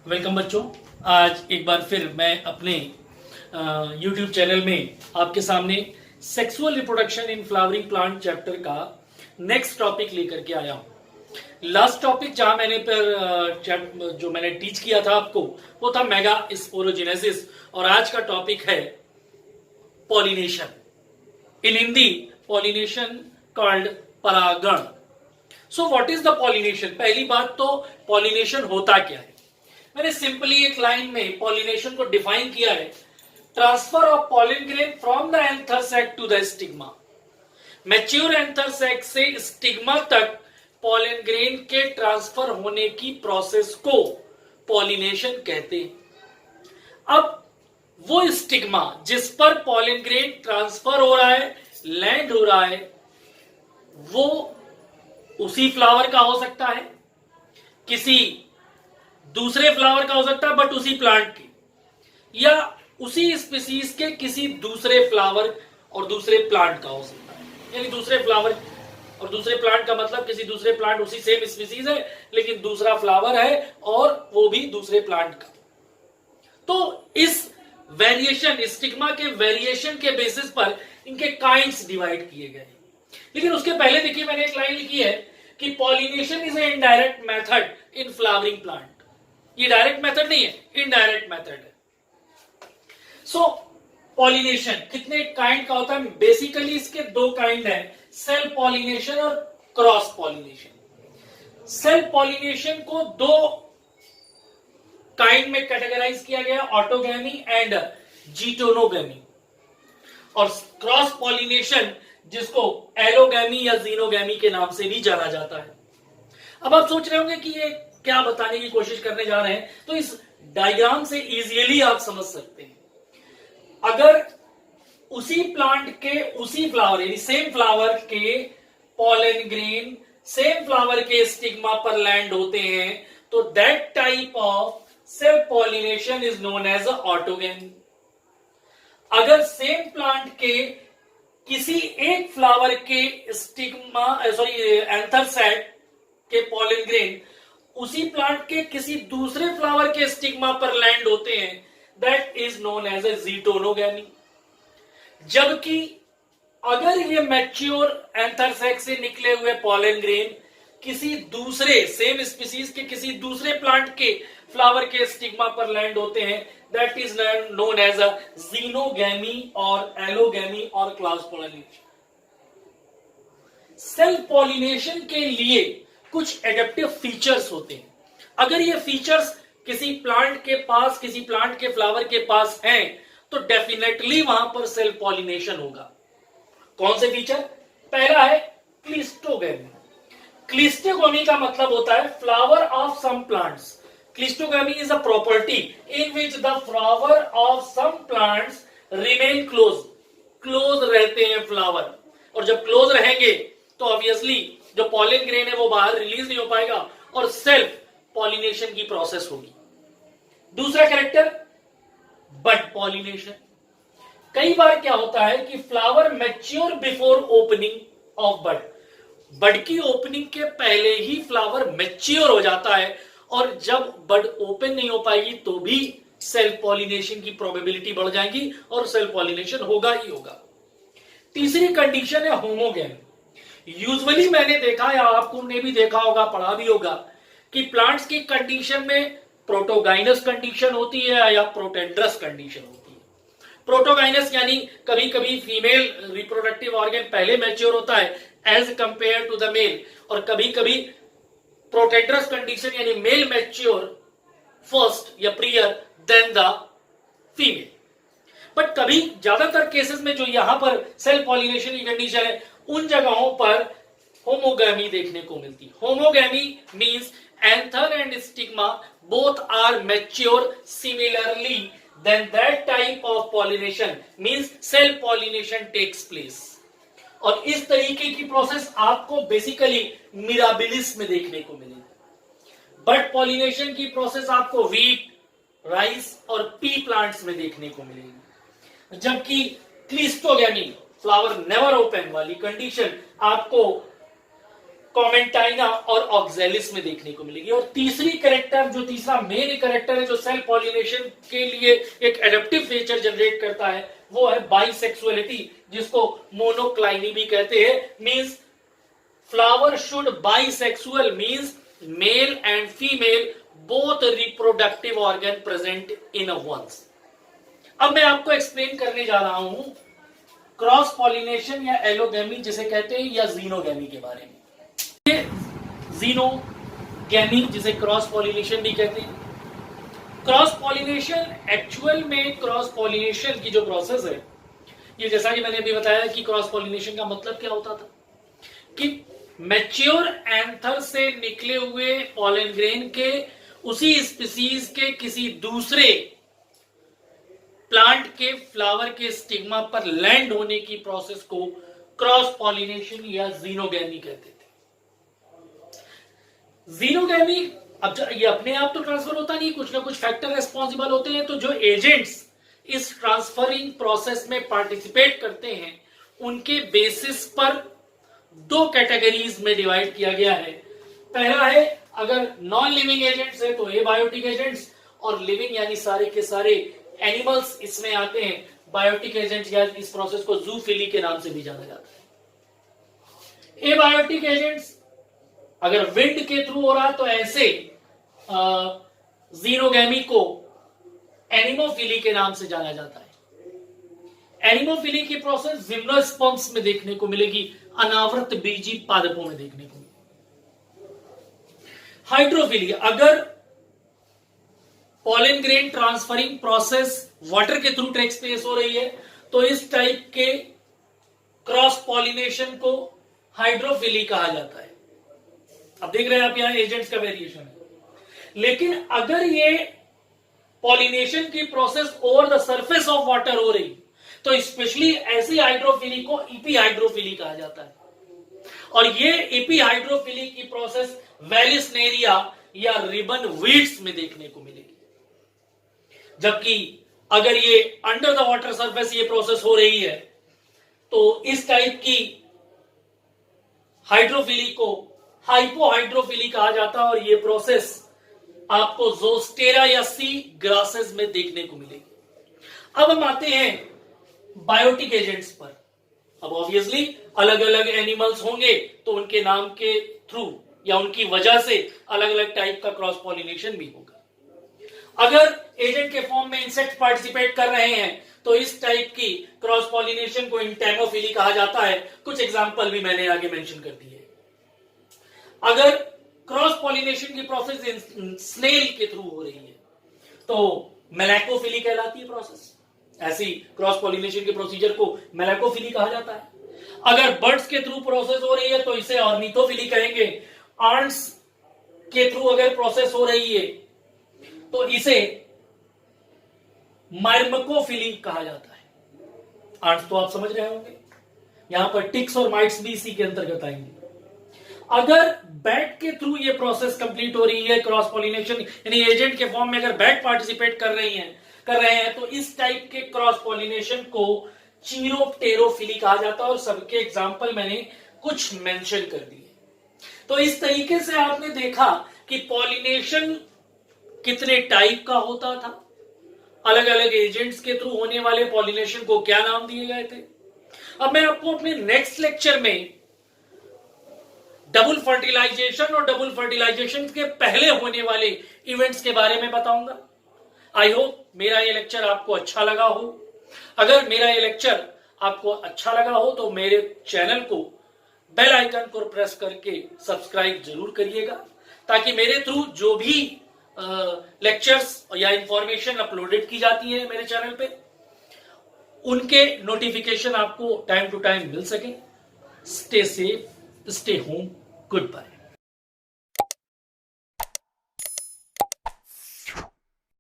Welcome बच्चों। आज एक बार फिर मैं अपने YouTube चैनल में आपके सामने sexual reproduction in flowering plant chapter का नेक्स्ट टॉपिक लेकर के आया हूं। लास्ट टॉपिक जहां जो मैंने टीच किया था आपको वो था मेगा स्पोरोजेनेसिस और आज का टॉपिक है पॉलिनेशन। इन हिंदी पॉलिनेशन कॉल्ड परागण। So what is the pollination? पहली बात तो पॉलिनेशन होता क्या है। मैंने सिंपली एक लाइन में पॉलिनेशन को डिफाइन किया है, transfer of pollen grain from the anther sac to the stigma. Mature anther sac से स्टिग्मा तक पॉलिन ग्रेन के ट्रांसफर होने की प्रोसेस को पॉलिनेशन कहते हैं। अब वो स्टिग्मा जिस पर पॉलिन ग्रेन ट्रांसफर हो रहा है, लैंड हो रहा है, वो उसी फ्लावर का हो सकता है, किसी दूसरे फ्लावर का हो सकता है बट उसी प्लांट की, या उसी स्पीसीज के किसी दूसरे फ्लावर और दूसरे प्लांट का हो सकता है। यानी दूसरे फ्लावर और दूसरे प्लांट का मतलब किसी दूसरे प्लांट, उसी सेम स्पीसीज है लेकिन दूसरा फ्लावर है और वो भी दूसरे प्लांट का। तो इस वेरिएशन, स्टिग्मा के वेरिएशन के बेसिस पर इनके काइंड्स डिवाइड किए गए। लेकिन उसके पहले देखिए मैंने एक लाइन लिखी है कि pollination is a indirect method in flowering plant. ये डायरेक्ट मेथड नहीं है, इनडायरेक्ट मेथड है। सो पॉलिनेशन कितने काइंड का होता है? बेसिकली इसके दो काइंड है, सेल्फ पॉलिनेशन और क्रॉस पॉलिनेशन। सेल्फ पॉलिनेशन को दो काइंड में कैटेगराइज किया गया, ऑटोगैमी एंड जीटोनोगैमी। और क्रॉस पॉलिनेशन जिसको एलोगैमी या जीनोगैमी के नाम से भी जाना जाता है। अब आप सोच रहे होंगे कि ये क्या बताने की कोशिश करने जा रहे हैं, तो इस डायग्राम से इजीली आप समझ सकते हैं। अगर उसी प्लांट के उसी फ्लावर यानी सेम फ्लावर के पॉलन ग्रेन सेम फ्लावर के स्टिग्मा पर लैंड होते हैं तो that type of self pollination is known as autogamy. अगर सेम प्लांट के किसी एक फ्लावर के स्टिग्मा एंथर सैक के पॉलन ग्रेन उसी प्लांट के किसी दूसरे फ्लावर के स्टिग्मा पर लैंड होते हैं, that is known as a geitonogamy. जबकि अगर ये मैच्योर एंथर सैक से निकले हुए पॉलन ग्रेन किसी दूसरे सेम स्पीसीज के किसी दूसरे प्लांट के फ्लावर के स्टिग्मा पर लैंड होते हैं, that is known as a xenogamy और एलोगैमी और क्लॉस पॉलिनेशन। सेल्फ पॉलिनेशन के लिए कुछ एडेप्टिव फीचर्स होते हैं। अगर ये फीचर्स किसी प्लांट के फ्लावर के पास हैं तो डेफिनेटली वहां पर सेल्फ पॉलिनेशन होगा। कौन से फीचर? पहला है क्लिस्टोगैमी। क्लिस्टोगैमी का मतलब होता है flower of some plants. Cleistogamy is a property in which the flower of some plants remain close रहते हैं फ्लावर, और जब क्लोज रहेंगे तो ऑब्वियसली जो पॉलन ग्रेन है वो बाहर रिलीज नहीं हो पाएगा और सेल्फ पॉलिनेशन की प्रोसेस होगी। दूसरा कैरेक्टर बड पॉलिनेशन। कई बार क्या होता है कि flower mature before opening of bud. Bud की ओपनिंग के पहले ही फ्लावर मैच्योर हो जाता है और जब बड ओपन नहीं हो पाएगी तो भी सेल्फ पॉलिनेशन की प्रोबेबिलिटी बढ़ जाएगी और सेल्फ पॉलिनेशन होगा ही होगा। तीसरी कंडीशन है होमोगैमी। यूजुअली मैंने देखा या आपने भी देखा होगा, पढ़ा भी होगा कि प्लांट्स की कंडीशन में प्रोटोगाइनस कंडीशन होती है या प्रोटेंड्रस कंडीशन होती है। प्रोटोगाइनस यानी कभी कभी फीमेल रिप्रोडक्टिव ऑर्गन पहले मैच्योर होता है as compare to the male, और कभी कभी प्रोटेंड्रस कंडीशन यानी मेल मैच्योर फर्स्ट या prior than the female. But कभी ज्यादातर केसेस में जो यहां पर सेल्फ पॉलिनेशन की कंडीशन है उन जगहों पर होमोगैमी देखने को मिलती। Homogamy means anther and stigma both are mature similarly, then that type of pollination means self pollination takes place. और इस तरीके की प्रोसेस आपको बेसिकली मिराबिलिस में देखने को मिलेगी। बट पॉलिनेशन की प्रोसेस आपको व्हीट, राइस और पी प्लांट्स में देखने को मिलेगी। जबकि क्लिस्टोगैमी फ्लावर नेवर ओपन वाली कंडीशन आपको कॉमेंटाइना और ऑक्जेलिस में देखने को मिलेगी। और तीसरी कैरेक्टर, जो तीसरा मेन कैरेक्टर है जो सेल पॉलिनेशन के लिए एक एडेप्टिव फीचर जनरेट करता है, वो है बाइसेक्सुअलिटी, जिसको मोनोक्लाइनी भी कहते हैं। Means flower should bisexual, means male and female both reproductive organ present in once. अब मैं आपको एक्सप्लेन करने जा रहा हूं क्रॉस पॉलिनेशन या एलोगैमी जिसे कहते हैं, या जीनोगैमी के बारे में। ये जीनोगैमी जिसे क्रॉस पॉलिनेशन भी कहते हैं। क्रॉस पॉलिनेशन एक्चुअल में क्रॉस पॉलिनेशन की जो प्रोसेस है, ये जैसा कि मैंने अभी बताया कि क्रॉस पॉलिनेशन का मतलब क्या होता था कि मैच्योर एंथर से निकले हुए पॉलन ग्रेन के उसी स्पीसीज के किसी दूसरे प्लांट के फ्लावर के स्टिग्मा पर लैंड होने की प्रोसेस को क्रॉस पॉलिनेशन या जीनोगैमी कहते थे। जीनोगैमी, अब ये अपने आप तो ट्रांसफर होता नहीं, कुछ ना कुछ फैक्टर रिस्पॉन्सिबल होते हैं। तो जो एजेंट्स इस ट्रांसफरिंग प्रोसेस में पार्टिसिपेट करते हैं, उनके बेसिस पर दो कैटेगरीज में डिवाइड किया गया है। पहला है, अगर नॉन लिविंग एजेंट्स है तो एबायोटिक एजेंट्स, और लिविंग यानी सारे के सारे एनिमल्स इसमें आते हैं, बायोटिक एजेंट्स, या इस प्रोसेस को जूफिली के नाम से भी जाना जाता है। एबायोटिक एजेंट्स अगर विंड के थ्रू हो रहा तो ऐसे जीनोगैमी को एनिमोफिली के नाम से जाना जाता है। एनिमोफिली की प्रोसेस जिम्नोस्पर्म्स में देखने को मिलेगी, अनावृत बीजी पादपों में देखने को मिलेगी। हाइड्रोफिली, अगर pollen grain transferring process water के थ्रू टेक प्लेस हो रही है तो इस टाइप के क्रॉस पॉलिनेशन को हाइड्रोफिली कहा जाता है। अब देख रहे हैं आप, यहां एजेंट्स का वेरिएशन है। लेकिन अगर ये पॉलिनेशन की process over the surface of water हो रही तो स्पेशली ऐसी हाइड्रोफिली को इपीहाइड्रोफिली कहा जाता है। और ये इपीहाइड्रोफिली की प्रोसेस वेलिस्नेरिया या रिबन वीड्स में देखने को मिलेगी। जबकि अगर ये अंडर द वाटर सरफेस ये प्रोसेस हो रही है तो इस टाइप की हाइड्रोफिली को हाइपोहाइड्रोफिली कहा जाता है। और ये प्रोसेस आपको जोस्टेरा या सी ग्रासेस में देखने को मिलेगी। अब हम आते हैं बायोटिक एजेंट्स पर। अब ऑब्वियसली अलग अलग एनिमल्स होंगे तो उनके नाम के थ्रू या उनकी वजह से अलग अलग टाइप का क्रॉस पॉलिनेशन भी होगा। अगर एजेंट के फॉर्म में इंसेक्ट पार्टिसिपेट कर रहे हैं तो इस टाइप की क्रॉस पॉलिनेशन को इंटेमोफिली कहा जाता है। कुछ एग्जांपल भी मैंने आगे मेंशन कर दिए। अगर क्रॉस पॉलिनेशन की प्रोसेस स्नेल के थ्रू हो रही है तो मेलैकोफिली कहलाती है प्रोसेस। ऐसी क्रॉस पॉलिनेशन के प्रोसीजर को मेलैकोफिली कहा जाता है। अगर बर्ड्स के थ्रू प्रोसेस हो रही है तो इसे ऑर्निथोफिली कहेंगे। आंट्स के थ्रू अगर प्रोसेस हो रही है तो इसे माइर्मकोफिली कहा जाता है। आंट्स तो आप समझ रहे होंगे, यहां पर टिक्स और माइट्स भी इसी के अंतर्गत आएंगे। अगर बैट के थ्रू ये प्रोसेस कंप्लीट हो रही है क्रॉस पॉलिनेशन, यानी एजेंट के फॉर्म में अगर बैट पार्टिसिपेट कर रहे हैं तो इस टाइप के क्रॉस पॉलिनेशन को चीरोप्टेरोफिली कहा जाता है। और सबके एग्जांपल मैंने कुछ मेंशन कर दिए। तो इस तरीके से आपने देखा कि पॉलिनेशन कितने टाइप का होता था, अलग अलग एजेंट्स के थ्रू होने वाले पॉलिनेशन को क्या नाम दिए गए थे। अब मैं आपको अपने नेक्स्ट लेक्चर में डबल फर्टिलाइजेशन और डबल फर्टिलाइजेशन के पहले होने वाले इवेंट्स के बारे में बताऊंगा। आई होप मेरा ये लेक्चर आपको अच्छा लगा हो। अगर मेरा ये लेक्चर आपको अच्छा लगा हो तो मेरे चैनल को बेल आइकन को प्रेस करके सब्सक्राइब जरूर करिएगा, ताकि मेरे थ्रू जो भी लेक्चर्स या इंफॉर्मेशन अपलोडेड की जाती है मेरे चैनल पे, उनके नोटिफिकेशन आपको टाइम टू टाइम मिल सके। Stay safe, stay home, good bye.